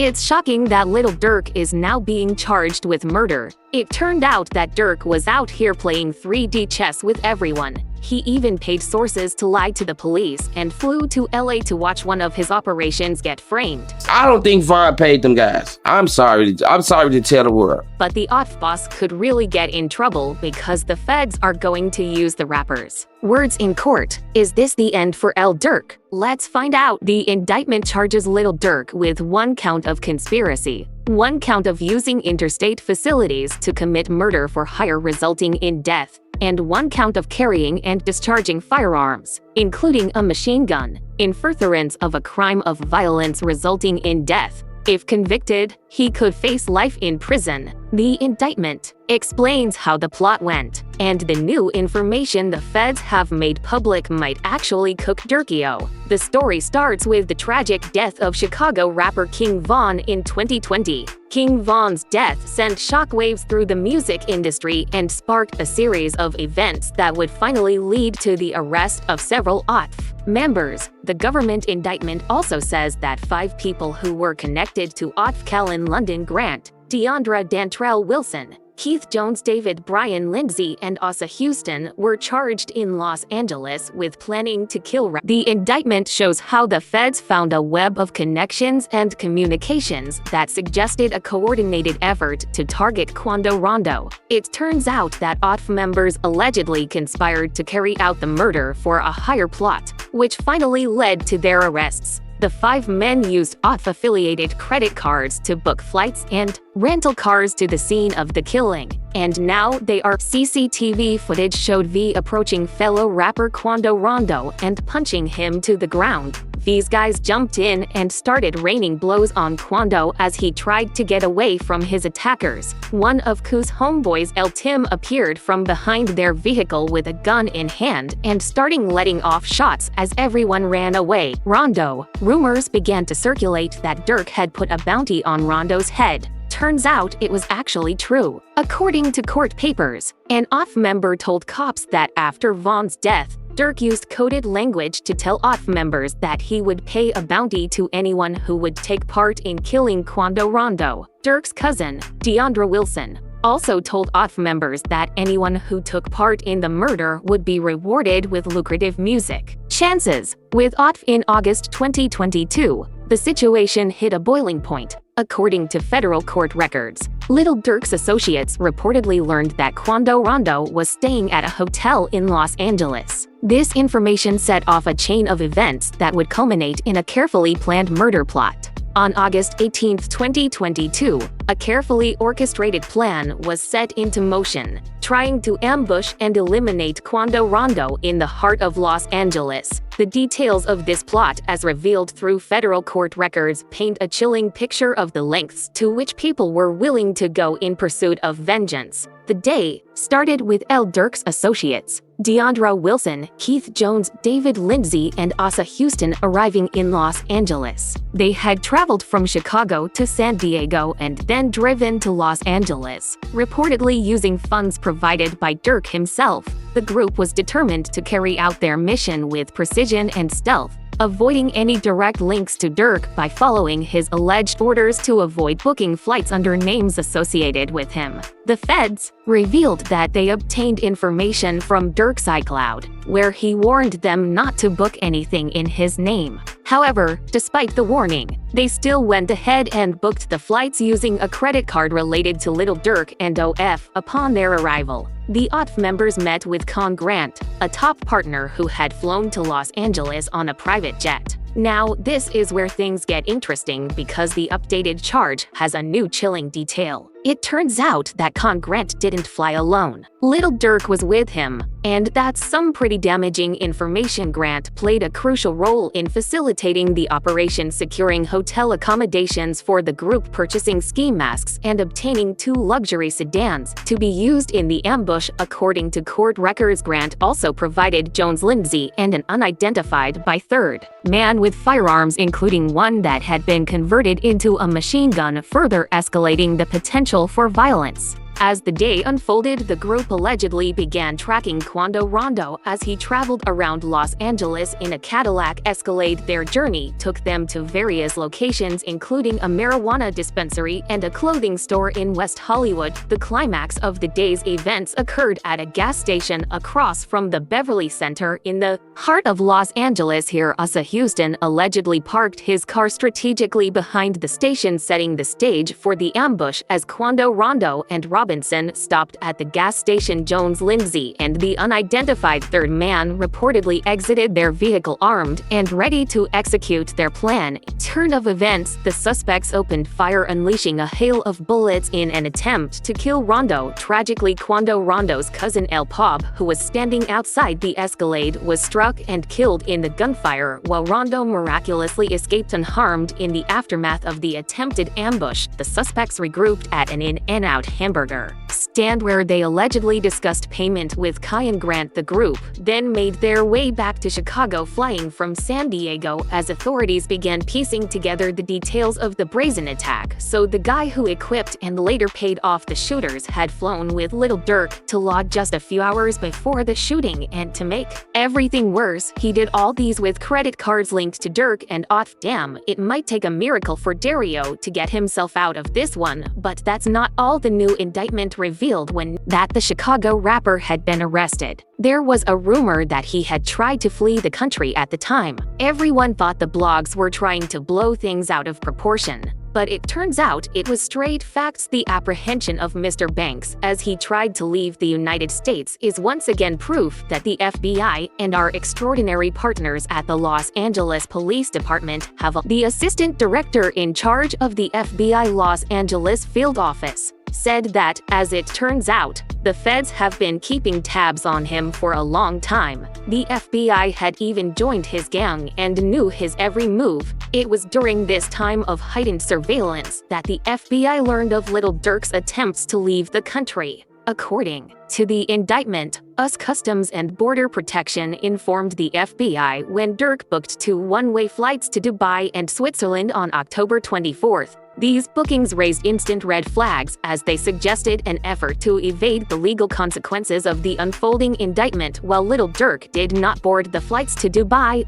It's shocking that Lil Durk is now being charged with murder. It turned out that Durk was out here playing 3D chess with everyone. He even paid sources to lie to the police and flew to LA to watch one of his operations get framed. I don't think Vaughn paid them guys. I'm sorry to tell the world. But the OFF boss could really get in trouble because the feds are going to use the rappers. Words in court. Is this the end for Lil Durk? Let's find out. The indictment charges Lil Durk with 1 count of conspiracy, 1 count of using interstate facilities to commit murder for hire resulting in death, and 1 count of carrying and discharging firearms, including a machine gun, in furtherance of a crime of violence resulting in death. If convicted, he could face life in prison. The indictment explains how the plot went, and the new information the feds have made public might actually cook Durkio. The story starts with the tragic death of Chicago rapper King Von in 2020. King Von's death sent shockwaves through the music industry and sparked a series of events that would finally lead to the arrest of several OFF members. The government indictment also says that 5 people who were connected to OFF Callan London Grant, Deandra Dantrell Wilson, Keith Jones, David Brian Lindsay, and Asa Houston were charged in Los Angeles with planning to kill. The indictment shows how the feds found a web of connections and communications that suggested a coordinated effort to target Quando Rondo. It turns out that OFF members allegedly conspired to carry out the murder for a higher plot, which finally led to their arrests. The 5 men used OFF-affiliated credit cards to book flights and rental cars to the scene of the killing, and now they are. CCTV footage showed V approaching fellow rapper Quando Rondo and punching him to the ground. These guys jumped in and started raining blows on Quando as he tried to get away from his attackers. One of Q's homeboys, El Tim, appeared from behind their vehicle with a gun in hand and starting letting off shots as everyone ran away. Rondo. Rumors began to circulate that Durk had put a bounty on Rondo's head. Turns out it was actually true. According to court papers, an OFF member told cops that after Von's death, Durk used coded language to tell OFF members that he would pay a bounty to anyone who would take part in killing Quando Rondo. Durk's cousin, Deandra Wilson, also told OFF members that anyone who took part in the murder would be rewarded with lucrative music chances. With OFF in August 2022, the situation hit a boiling point. According to federal court records, Lil Durk's associates reportedly learned that Quando Rondo was staying at a hotel in Los Angeles. This information set off a chain of events that would culminate in a carefully planned murder plot. On August 18, 2022, a carefully orchestrated plan was set into motion, trying to ambush and eliminate Quando Rondo in the heart of Los Angeles. The details of this plot, as revealed through federal court records, paint a chilling picture of the lengths to which people were willing to go in pursuit of vengeance. The day started with Lil Durk's associates, Deandra Wilson, Keith Jones, David Lindsay, and Asa Houston arriving in Los Angeles. They had traveled from Chicago to San Diego and then driven to Los Angeles, reportedly using funds provided by Durk himself. The group was determined to carry out their mission with precision and stealth, avoiding any direct links to Durk by following his alleged orders to avoid booking flights under names associated with him. The feds revealed that they obtained information from Durk's iCloud, where he warned them not to book anything in his name. However, despite the warning, they still went ahead and booked the flights using a credit card related to Lil Durk and OF. Upon their arrival, the OFF members met with Con Grant, a top partner who had flown to Los Angeles on a private jet. Now, this is where things get interesting because the updated charge has a new chilling detail. It turns out that Con Grant didn't fly alone. Lil Durk was with him, and that's some pretty damaging information. Grant played a crucial role in facilitating the operation, securing hotel accommodations for the group, purchasing ski masks, and obtaining 2 luxury sedans to be used in the ambush. According to court records, Grant also provided Jones Lindsay and an unidentified by third man with firearms, including one that had been converted into a machine gun, further escalating the potential for violence. As the day unfolded, the group allegedly began tracking Quando Rondo as he traveled around Los Angeles in a Cadillac Escalade. Their journey took them to various locations, including a marijuana dispensary and a clothing store in West Hollywood. The climax of the day's events occurred at a gas station across from the Beverly Center in the heart of Los Angeles. Here, Usa Houston allegedly parked his car strategically behind the station, setting the stage for the ambush as Quando Rondo and Robinson stopped at the gas station. Jones Lindsay and the unidentified third man reportedly exited their vehicle armed and ready to execute their plan. Turn of events, the suspects opened fire, unleashing a hail of bullets in an attempt to kill Rondo. Tragically, Quando Rondo's cousin El Pob, who was standing outside the Escalade, was struck and killed in the gunfire, while Rondo miraculously escaped unharmed. In the aftermath of the attempted ambush, the suspects regrouped at an In-N-Out hamburger stand where they allegedly discussed payment with Kyan Grant. The group then made their way back to Chicago, flying from San Diego as authorities began piecing together the details of the brazen attack. So the guy who equipped and later paid off the shooters had flown with Lil Durk to lodge just a few hours before the shooting, and to make everything worse, he did all these with credit cards linked to Durk and Oth. Damn, it might take a miracle for Dario to get himself out of this one, but that's not all. The new indictment revealed when that the Chicago rapper had been arrested. There was a rumor that he had tried to flee the country at the time. Everyone thought the blogs were trying to blow things out of proportion, but it turns out it was straight facts. The apprehension of Mr. Banks as he tried to leave the United States is once again proof that the FBI and our extraordinary partners at the Los Angeles Police Department have the assistant director in charge of the FBI Los Angeles field office said that, as it turns out, the feds have been keeping tabs on him for a long time. The FBI had even joined his gang and knew his every move. It was during this time of heightened surveillance that the FBI learned of Lil Durk's attempts to leave the country. According to the indictment, US Customs and Border Protection informed the FBI when Durk booked 2 one-way flights to Dubai and Switzerland on October 24th. These bookings raised instant red flags as they suggested an effort to evade the legal consequences of the unfolding indictment. While Lil Durk did not board the flights to Dubai,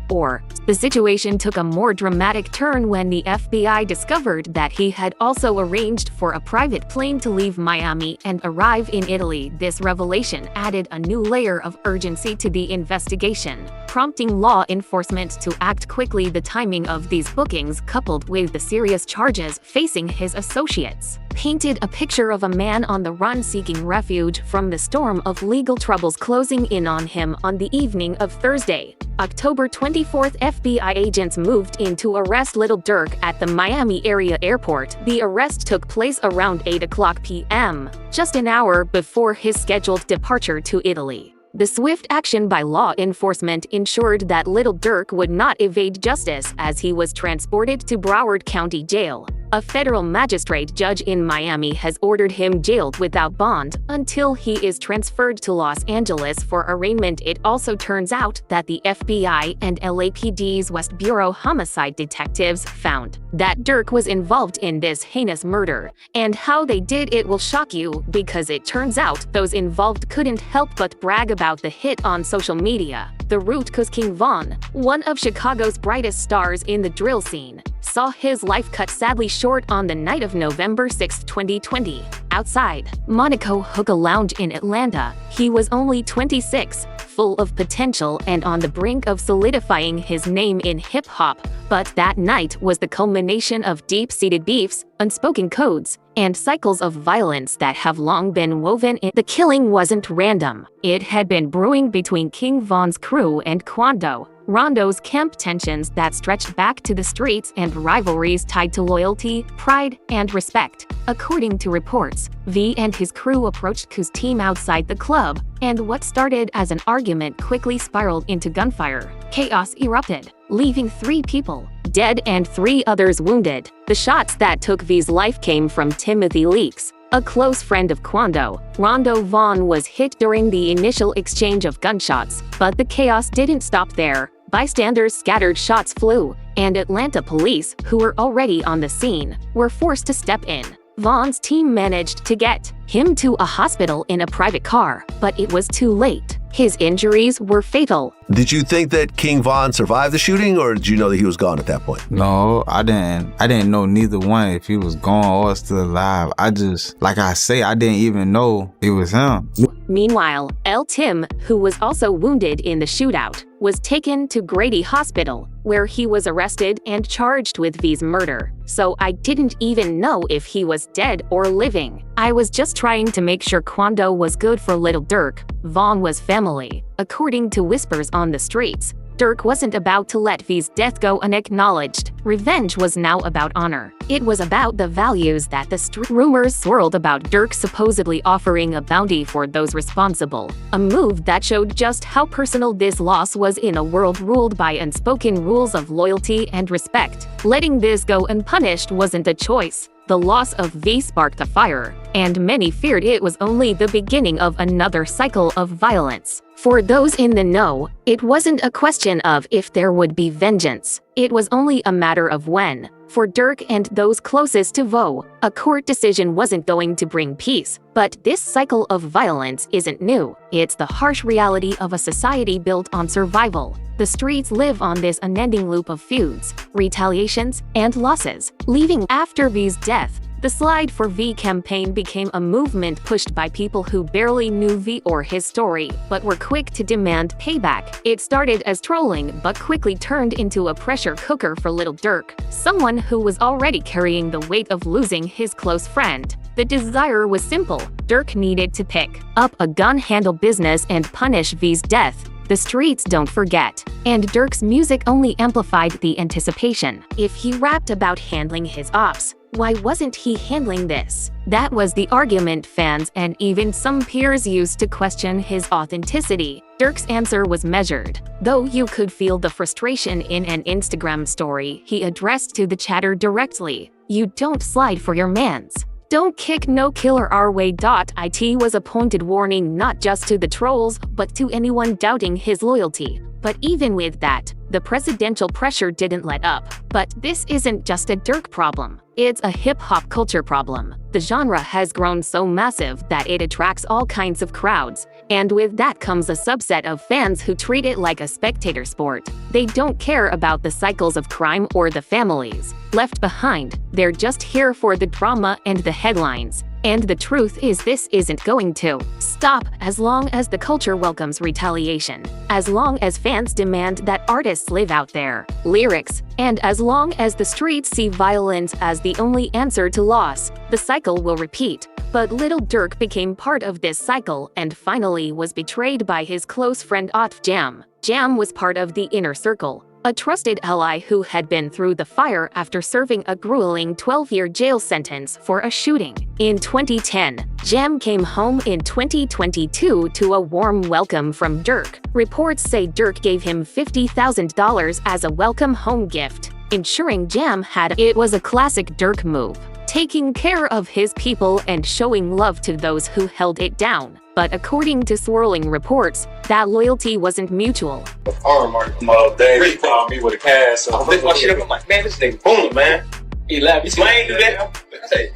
the situation took a more dramatic turn when the FBI discovered that he had also arranged for a private plane to leave Miami and arrive in Italy. This revelation added a new layer of urgency to the investigation, prompting law enforcement to act quickly. The timing of these bookings, coupled with the serious charges facing his associates, painted a picture of a man on the run seeking refuge from the storm of legal troubles closing in on him. On the evening of Thursday, October 24th, FBI agents moved in to arrest Lil Durk at the Miami area airport. The arrest took place around 8:00 p.m., just an hour before his scheduled departure to Italy. The swift action by law enforcement ensured that Lil Durk would not evade justice as he was transported to Broward County Jail. A federal magistrate judge in Miami has ordered him jailed without bond until he is transferred to Los Angeles for arraignment. It also turns out that the FBI and LAPD's West Bureau homicide detectives found that Durk was involved in this heinous murder. And how they did it will shock you, because it turns out those involved couldn't help but brag about the hit on social media. The root cause King Von, one of Chicago's brightest stars in the drill scene, saw his life cut sadly short on the night of November 6, 2020. Outside Monaco Hookah Lounge in Atlanta, he was only 26, full of potential and on the brink of solidifying his name in hip-hop. But that night was the culmination of deep-seated beefs, unspoken codes, and cycles of violence that have long been woven in. The killing wasn't random. It had been brewing between King Von's crew and Quando Rondo's camp, tensions that stretched back to the streets and rivalries tied to loyalty, pride, and respect. According to reports, V and his crew approached Q's team outside the club, and what started as an argument quickly spiraled into gunfire. Chaos erupted, leaving 3 people dead and 3 others wounded. The shots that took V's life came from Timothy Leaks, a close friend of Quando. Rondo Vaughn was hit during the initial exchange of gunshots, but the chaos didn't stop there. Bystanders scattered, shots flew, and Atlanta police, who were already on the scene, were forced to step in. Vaughn's team managed to get him to a hospital in a private car, but it was too late. His injuries were fatal. Did you think that King Von survived the shooting, or did you know that he was gone at that point? No, I didn't know neither one, if he was gone or still alive. I just, like I say, I didn't even know it was him. Meanwhile, L. Tim, who was also wounded in the shootout, was taken to Grady Hospital, where he was arrested and charged with V's murder. So I didn't even know if he was dead or living. I was just trying to make sure Quando was good for Lil Durk. Vaughn was family. According to whispers on the streets, Durk wasn't about to let V's death go unacknowledged. Revenge was now about honor. It was about the values that the street. Rumors swirled about Durk supposedly offering a bounty for those responsible, a move that showed just how personal this loss was in a world ruled by unspoken rules of loyalty and respect. Letting this go unpunished wasn't a choice. The loss of V sparked a fire, and many feared it was only the beginning of another cycle of violence. For those in the know, it wasn't a question of if there would be vengeance. It was only a matter of when. For Durk and those closest to Vo, a court decision wasn't going to bring peace. But this cycle of violence isn't new. It's the harsh reality of a society built on survival. The streets live on this unending loop of feuds, retaliations, and losses. Leaving after V's death, the Slide for V campaign became a movement pushed by people who barely knew V or his story, but were quick to demand payback. It started as trolling, but quickly turned into a pressure cooker for Lil Durk, someone who was already carrying the weight of losing his close friend. The desire was simple. Durk needed to pick up a gun handle business and punish V's death. The streets don't forget. And Durk's music only amplified the anticipation. If he rapped about handling his ops, why wasn't he handling this? That was the argument fans and even some peers used to question his authenticity. Durk's answer was measured. Though you could feel the frustration in an Instagram story he addressed to the chatter directly. You don't slide for your mans. Don't kick no killer our way. It was a pointed warning not just to the trolls, but to anyone doubting his loyalty. But even with that, the presidential pressure didn't let up. But this isn't just a Durk problem. It's a hip-hop culture problem. The genre has grown so massive that it attracts all kinds of crowds. And with that comes a subset of fans who treat it like a spectator sport. They don't care about the cycles of crime or the families left behind. They're just here for the drama and the headlines. And the truth is, this isn't going to stop as long as the culture welcomes retaliation, as long as fans demand that artists live out their lyrics, and as long as the streets see violence as the only answer to loss. The cycle will repeat. But Lil Durk became part of this cycle and finally was betrayed by his close friend Otf Jam. Jam was part of the inner circle, a trusted ally who had been through the fire after serving a grueling 12-year jail sentence for a shooting. In 2010, Jam came home in 2022 to a warm welcome from Durk. Reports say Durk gave him $50,000 as a welcome home gift, ensuring Jam had. It was a classic Durk move, taking care of his people and showing love to those who held it down. But according to swirling reports, that loyalty wasn't mutual. Arm all day. He called me with a cast. So I lift my shit up. I'm like, man, this nigga boom, man. He laughed. He said, I ain't do that. I say,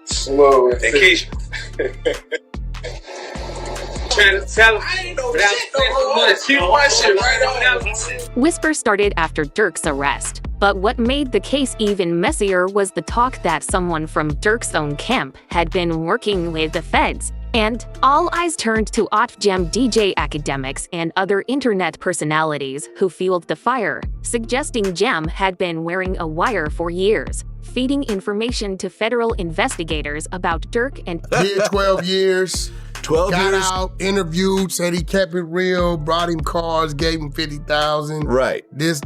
slow. Vacation. Trying to tell him. I ain't know shit. Whispers started after Durk's arrest. But what made the case even messier was the talk that someone from Durk's own camp had been working with the feds. And all eyes turned to Otf Jam DJ academics and other internet personalities who fueled the fire, suggesting Jam had been wearing a wire for years, feeding information to federal investigators about Durk and did 12 years. 12 got years? out, interviewed, said he kept it real, brought him cars, gave him 50,000. Right. This.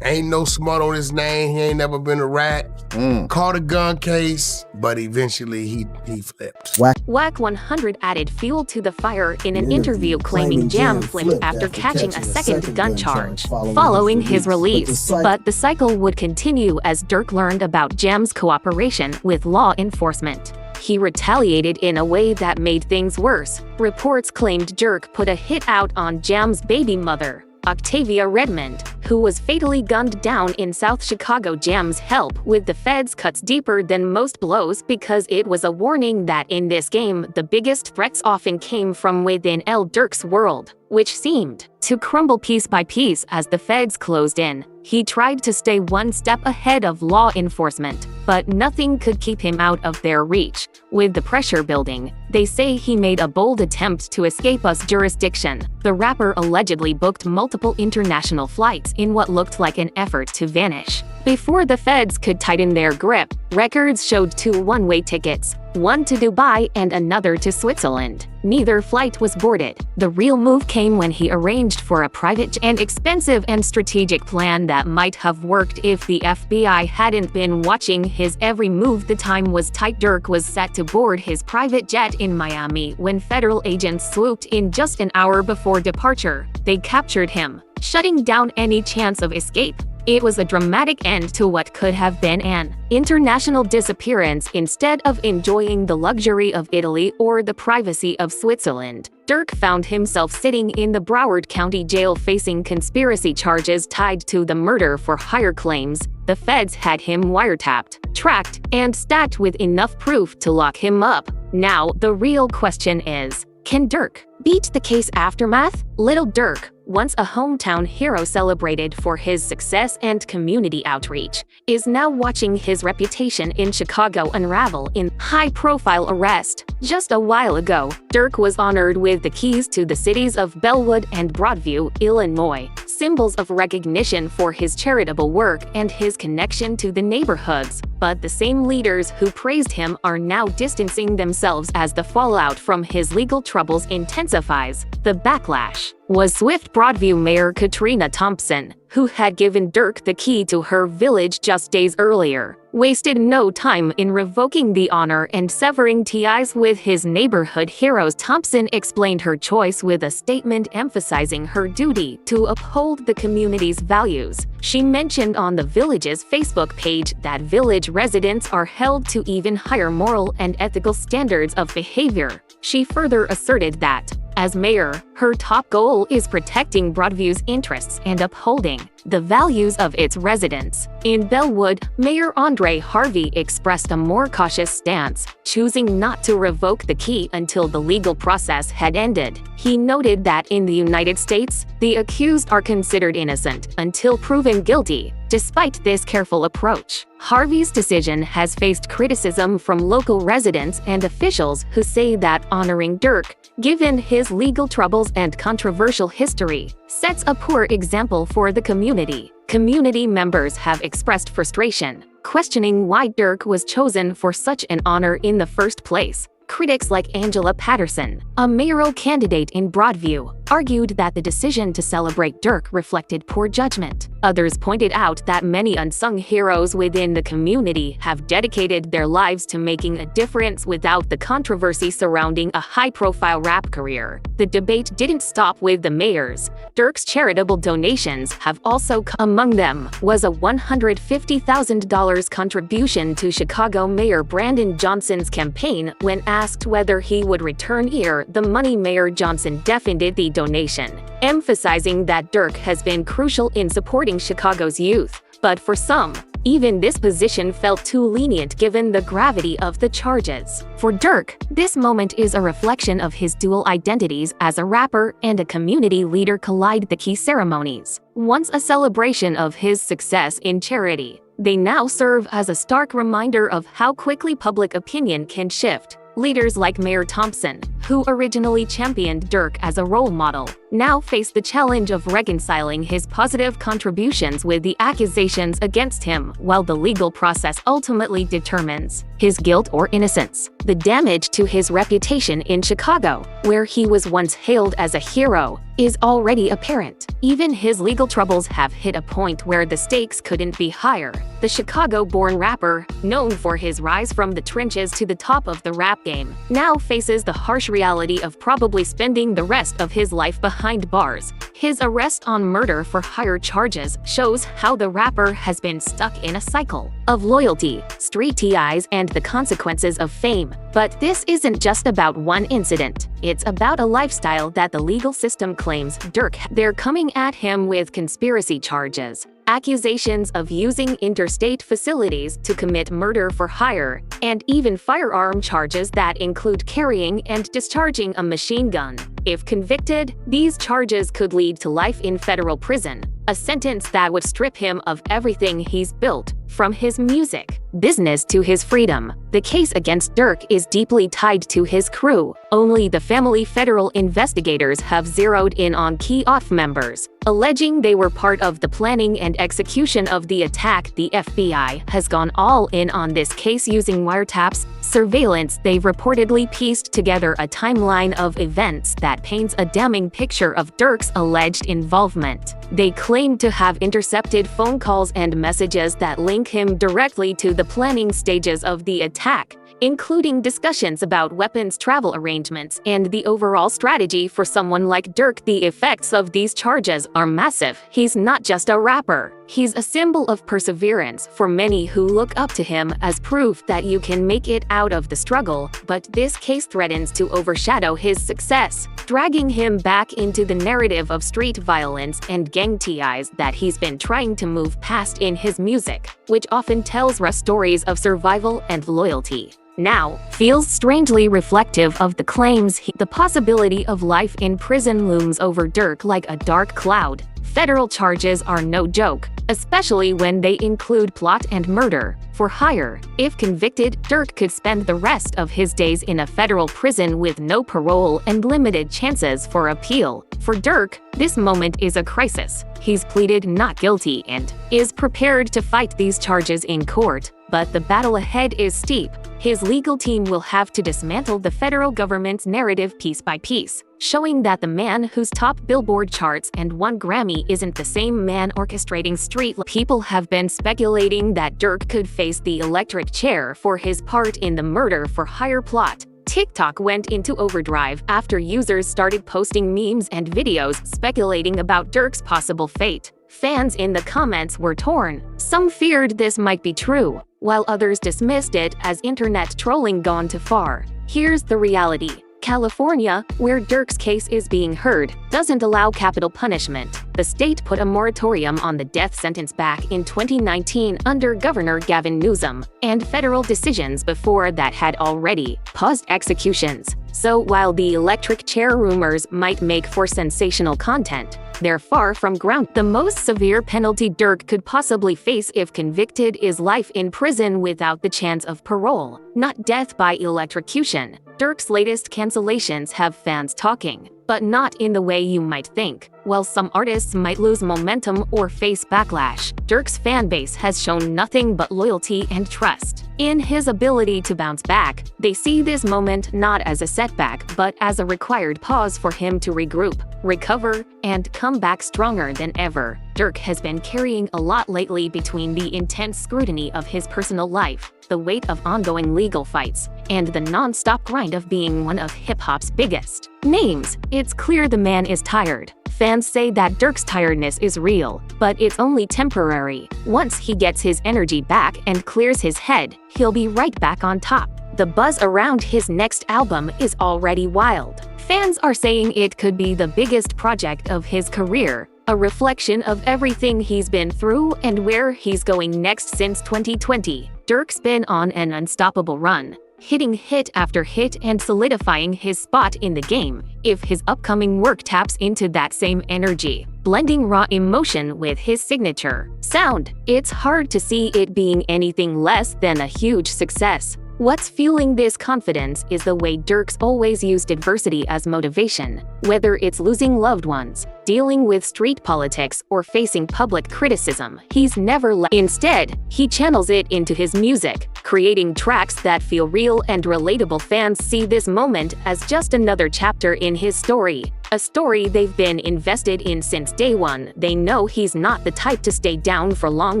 Ain't no smut on his name. He ain't never been a rat. Caught a gun case, but eventually he flipped. Wack 100 added fuel to the fire in an interview claiming Jam flipped after catching a second gun charge following his release. But the cycle would continue as Durk learned about Jam's cooperation with law enforcement. He retaliated in a way that made things worse. Reports claimed Durk put a hit out on Jam's baby mother, Octavia Redmond, who was fatally gunned down in South Chicago. Jam's help with the feds cuts deeper than most blows because it was a warning that in this game, the biggest threats often came from within Lil Durk's world, which seemed to crumble piece by piece as the feds closed in. He tried to stay one step ahead of law enforcement, but nothing could keep him out of their reach. With the pressure building, they say he made a bold attempt to escape US jurisdiction. The rapper allegedly booked multiple international flights in what looked like an effort to vanish. Before the feds could tighten their grip, records showed 2 one-way tickets, one to Dubai and another to Switzerland. Neither flight was boarded. The real move came when he arranged for a private and expensive and strategic plan that might have worked if the FBI hadn't been watching his every move. The time was tight. Durk was set to board his private jet in Miami when federal agents swooped in just an hour before departure. They captured him, shutting down any chance of escape. It was a dramatic end to what could have been an international disappearance. Instead of enjoying the luxury of Italy or the privacy of Switzerland, Durk found himself sitting in the Broward County Jail facing conspiracy charges tied to the murder-for-hire claims. The feds had him wiretapped, tracked, and stacked with enough proof to lock him up. Now, the real question is, can Durk beat the case aftermath? Lil Durk, once a hometown hero celebrated for his success and community outreach, is now watching his reputation in Chicago unravel in high-profile arrest. Just a while ago, Durk was honored with the keys to the cities of Bellwood and Broadview, Illinois, symbols of recognition for his charitable work and his connection to the neighborhoods. But the same leaders who praised him are now distancing themselves as the fallout from his legal troubles intensifies. The backlash was swift. Broadview Mayor Katrina Thompson, who had given Durk the key to her village just days earlier, wasted no time in revoking the honor and severing ties with his neighborhood heroes. Thompson explained her choice with a statement emphasizing her duty to uphold the community's values. She mentioned on the village's Facebook page that village residents are held to even higher moral and ethical standards of behavior. She further asserted that, as mayor, her top goal is protecting Broadview's interests and upholding the values of its residents. In Bellwood, Mayor Andre Harvey expressed a more cautious stance, choosing not to revoke the key until the legal process had ended. He noted that in the United States, the accused are considered innocent until proven guilty. Despite this careful approach, Harvey's decision has faced criticism from local residents and officials who say that honoring Durk, given his legal troubles and controversial history, sets a poor example for the community. Community members have expressed frustration, questioning why Durk was chosen for such an honor in the first place. Critics like Angela Patterson, a mayoral candidate in Broadview, argued that the decision to celebrate Durk reflected poor judgment. Others pointed out that many unsung heroes within the community have dedicated their lives to making a difference without the controversy surrounding a high-profile rap career. The debate didn't stop with the mayors. Durk's charitable donations have also come. Among them was a $150,000 contribution to Chicago Mayor Brandon Johnson's campaign. When asked whether he would return the money, Mayor Johnson defended the donation, emphasizing that Durk has been crucial in supporting Chicago's youth. But for some, even this position felt too lenient given the gravity of the charges. For Durk, this moment is a reflection of his dual identities as a rapper and a community leader collide. The key ceremonies, once a celebration of his success in charity, they now serve as a stark reminder of how quickly public opinion can shift. Leaders like Mayor Thompson, who originally championed Durk as a role model, now face the challenge of reconciling his positive contributions with the accusations against him while the legal process ultimately determines his guilt or innocence. The damage to his reputation in Chicago, where he was once hailed as a hero, is already apparent. Even his legal troubles have hit a point where the stakes couldn't be higher. The Chicago-born rapper, known for his rise from the trenches to the top of the rap game, now faces the harsh reality of probably spending the rest of his life behind bars. His arrest on murder for hire charges shows how the rapper has been stuck in a cycle of loyalty, street TIs, and the consequences of fame. But this isn't just about one incident. It's about a lifestyle that the legal system claims Durk. They're coming at him with conspiracy charges, accusations of using interstate facilities to commit murder for hire, and even firearm charges that include carrying and discharging a machine gun. If convicted, these charges could lead to life in federal prison, a sentence that would strip him of everything he's built, from his music business to his freedom. The case against Durk is deeply tied to his crew. Only the family federal investigators have zeroed in on key OFF members, alleging they were part of the planning and execution of the attack. The FBI has gone all in on this case using wiretaps, surveillance. They've reportedly pieced together a timeline of events that paints a damning picture of Durk's alleged involvement. They claim to have intercepted phone calls and messages that link him directly to the planning stages of the attack, including discussions about weapons travel arrangements and the overall strategy for someone like Durk. The effects of these charges are massive. He's not just a rapper. He's a symbol of perseverance for many who look up to him as proof that you can make it out of the struggle. But this case threatens to overshadow his success, dragging him back into the narrative of street violence and gang TIs that he's been trying to move past in his music, which often tells raw stories of survival and loyalty. Now feels strangely reflective of the claims. The possibility of life in prison looms over Durk like a dark cloud. Federal charges are no joke, especially when they include plot and murder for hire. If convicted, Durk could spend the rest of his days in a federal prison with no parole and limited chances for appeal. For Durk, this moment is a crisis. He's pleaded not guilty and is prepared to fight these charges in court. But the battle ahead is steep. His legal team will have to dismantle the federal government's narrative piece by piece, showing that the man whose top Billboard charts and won Grammy isn't the same man orchestrating street. People have been speculating that Durk could face the electric chair for his part in the murder for hire plot. TikTok went into overdrive after users started posting memes and videos speculating about Durk's possible fate. Fans in the comments were torn. Some feared this might be true, while others dismissed it as internet trolling gone too far. Here's the reality. California, where Durk's case is being heard, doesn't allow capital punishment. The state put a moratorium on the death sentence back in 2019 under Governor Gavin Newsom, and federal decisions before that had already paused executions. So while the electric chair rumors might make for sensational content, they're far from ground. The most severe penalty Durk could possibly face if convicted is life in prison without the chance of parole, not death by electrocution. Durk's latest cancellations have fans talking, but not in the way you might think. While some artists might lose momentum or face backlash, Durk's fan base has shown nothing but loyalty and trust in his ability to bounce back. They see this moment not as a setback, but as a required pause for him to regroup, recover, and come back stronger than ever. Durk has been carrying a lot lately between the intense scrutiny of his personal life, the weight of ongoing legal fights, and the non-stop grind of being one of hip-hop's biggest names. It's clear the man is tired. Fans say that Durk's tiredness is real, but it's only temporary. Once he gets his energy back and clears his head, he'll be right back on top. The buzz around his next album is already wild. Fans are saying it could be the biggest project of his career, a reflection of everything he's been through and where he's going next. Since 2020, Durk's been on an unstoppable run, hitting hit after hit and solidifying his spot in the game. If his upcoming work taps into that same energy, blending raw emotion with his signature sound, it's hard to see it being anything less than a huge success. What's fueling this confidence is the way Durk's always used adversity as motivation. Whether it's losing loved ones, dealing with street politics, or facing public criticism, he's never Instead, he channels it into his music, creating tracks that feel real and relatable. Fans see this moment as just another chapter in his story, a story they've been invested in since day one. They know he's not the type to stay down for long.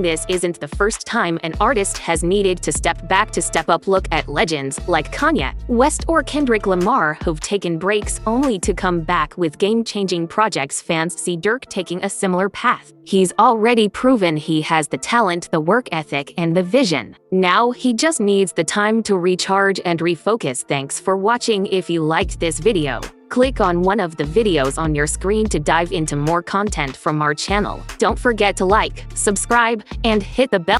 This isn't the first time an artist has needed to step back to step up. Look at legends like Kanye West or Kendrick Lamar, who've taken breaks only to come back with game-changing projects. Fans see Durk taking a similar path. He's already proven he has the talent, the work ethic, and the vision. Now he just needs the time to recharge and refocus. Thanks for watching. If you liked this video, click on one of the videos on your screen to dive into more content from our channel. Don't forget to like, subscribe, and hit the bell.